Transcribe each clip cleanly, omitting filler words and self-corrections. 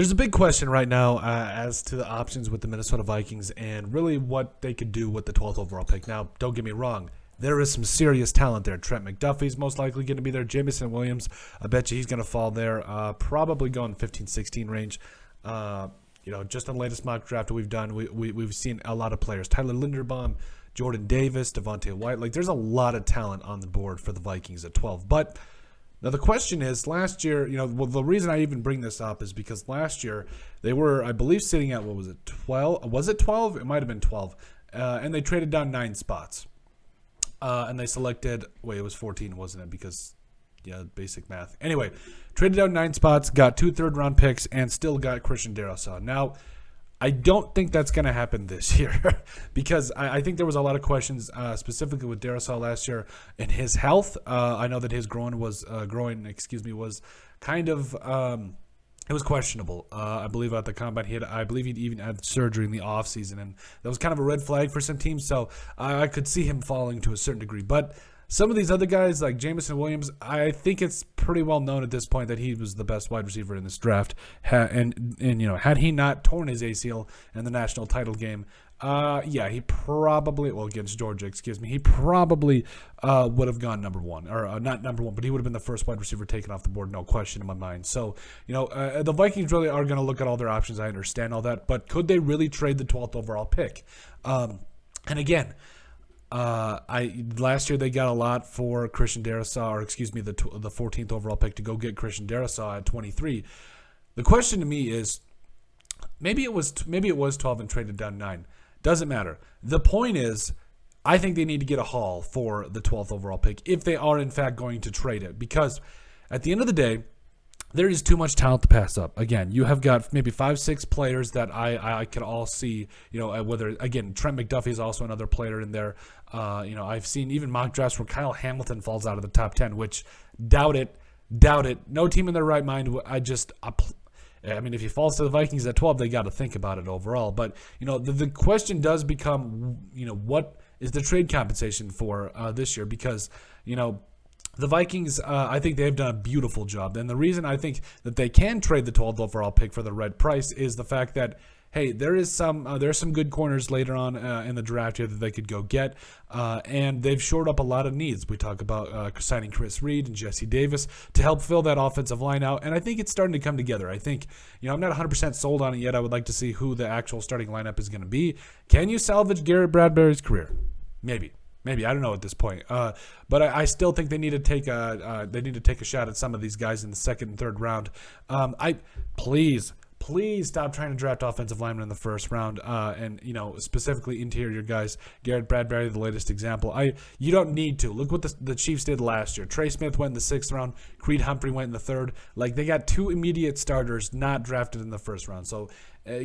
There's a big question right now as to the options with the Minnesota Vikings and really what they could do with the 12th overall pick. Now, don't get me wrong. There is some serious talent there. Trent McDuffie's most likely going to be there. Jamison Williams, I bet you he's going to fall there. Probably going 15-16 range. Just on the latest mock draft that we've done, we've seen a lot of players. Tyler Linderbaum, Jordan Davis, Devontae White. Like, there's a lot of talent on the board for the Vikings at 12. But now the question is, last year, the reason I even bring this up is because last year they were, I believe, sitting at, 12? Was it 12? It might have been 12. And they traded down 9 spots. And they selected, it was 14, wasn't it? Because, basic math. Anyway, traded down 9 spots, got 2 third-round picks, and still got Christian Darrisaw. Now, I don't think that's going to happen this year because I think there was a lot of questions specifically with Darrisaw last year and his health. I know that his groin was kind of it was questionable. I believe at the combine I believe he'd even had surgery in the offseason, and that was kind of a red flag for some teams. So I could see him falling to a certain degree, but some of these other guys, like Jamison Williams, I think it's pretty well known at this point that he was the best wide receiver in this draft. And had he not torn his ACL in the national title game, he probably, against Georgia, he probably would have gone number one. Or not number one, but he would have been the first wide receiver taken off the board, no question in my mind. So, the Vikings really are going to look at all their options. I understand all that. But could they really trade the 12th overall pick? And again, last year they got a lot for Christian Darrisaw, the 14th overall pick to go get Christian Darrisaw at 23. The question to me is, maybe it was 12 and traded down 9. Doesn't matter. The point is, I think they need to get a haul for the 12th overall pick if they are in fact going to trade it, because at the end of the day, there is too much talent to pass up. Again, you have got maybe 5-6 players that I could all see, whether, again, Trent McDuffie is also another player in there. I've seen even mock drafts where Kyle Hamilton falls out of the top 10, which doubt it. No team in their right mind. If he falls to the Vikings at 12, they got to think about it overall. But, the question does become, what is the trade compensation for this year? Because, the Vikings, I think they've done a beautiful job. And the reason I think that they can trade the 12th overall pick for the right price is the fact that, hey, there's some good corners later on in the draft here that they could go get. And they've shored up a lot of needs. We talk about signing Chris Reed and Jesse Davis to help fill that offensive line out. And I think it's starting to come together. I think, I'm not 100% sold on it yet. I would like to see who the actual starting lineup is going to be. Can you salvage Garrett Bradbury's career? Maybe I don't know at this point, but I still think they need to take a shot at some of these guys in the second and third round. Please stop trying to draft offensive linemen in the first round, and specifically interior guys. Garrett Bradbury, the latest example. You don't need to. Look what the Chiefs did last year. Trey Smith went in the 6th round. Creed Humphrey went in the 3rd. Like, they got 2 immediate starters not drafted in the 1st round. So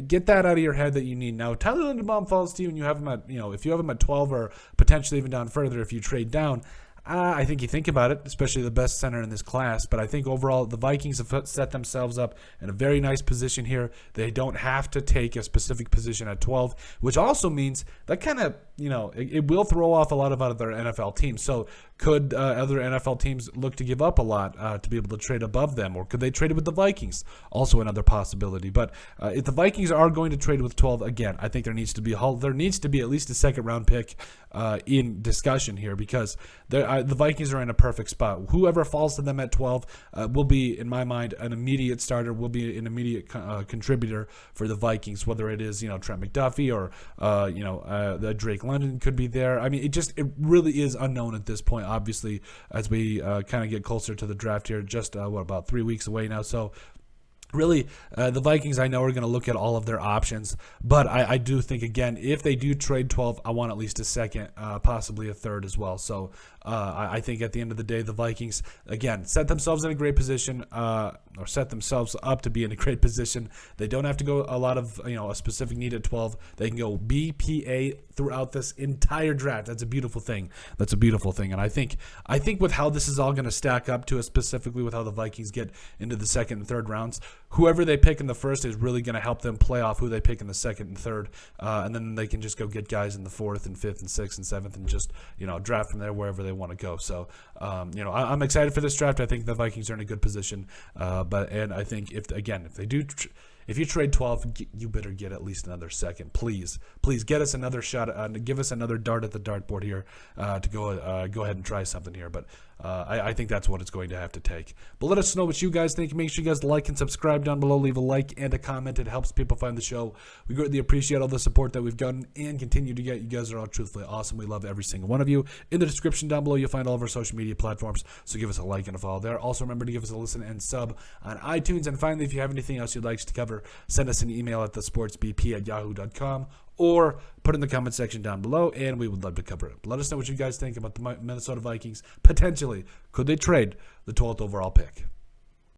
get that out of your head that you need. Now, Tyler Linderbaum falls to you, and you have him at if you have him at 12 or potentially even down further if you trade down. I think you think about it, especially the best center in this class. But I think overall the Vikings have set themselves up in a very nice position here. They don't have to take a specific position at 12, which also means that kind of, it will throw off a lot of other NFL teams. So could other NFL teams look to give up a lot to be able to trade above them? Or could they trade it with the Vikings? Also another possibility. But if the Vikings are going to trade with 12, again, I think there needs to be at least a second-round pick in discussion here, because the Vikings are in a perfect spot. Whoever falls to them at 12 will be, in my mind, an immediate starter, will be an immediate contributor for the Vikings, whether it is, Trent McDuffie or, Drake London could be there. I mean, it really is unknown at this point, obviously, as we kind of get closer to the draft here, just, about 3 weeks away now. So, really, the Vikings, I know, are going to look at all of their options, but I do think, again, if they do trade 12, I want at least a second, possibly a third as well. So I think at the end of the day, the Vikings, again, set themselves in a great position, or set themselves up to be in a great position. They don't have to go a lot of, a specific need at 12. They can go BPA throughout this entire draft. That's a beautiful thing. And I think with how this is all going to stack up to, specifically with how the Vikings get into the second and third rounds, whoever they pick in the first is really going to help them play off who they pick in the second and third, and then they can just go get guys in the 4th and 5th and 6th and 7th and just draft from there wherever they want to go. So I'm excited for this draft. I think the Vikings are in a good position, but I think if they do If you trade 12, you better get at least another second. Please get us another shot. Give us another dart at the dartboard here to go ahead and try something here. But I think that's what it's going to have to take. But let us know what you guys think. Make sure you guys like and subscribe down below. Leave a like and a comment. It helps people find the show. We greatly appreciate all the support that we've gotten and continue to get. You guys are all truthfully awesome. We love every single one of you. In the description down below, you'll find all of our social media platforms. So give us a like and a follow there. Also, remember to give us a listen and sub on iTunes. And finally, if you have anything else you'd like us to cover, send us an email at thesportsbp@yahoo.com or put in the comment section down below, and we would love to cover it. Let us know what you guys think about the Minnesota Vikings. Potentially, could they trade the 12th overall pick?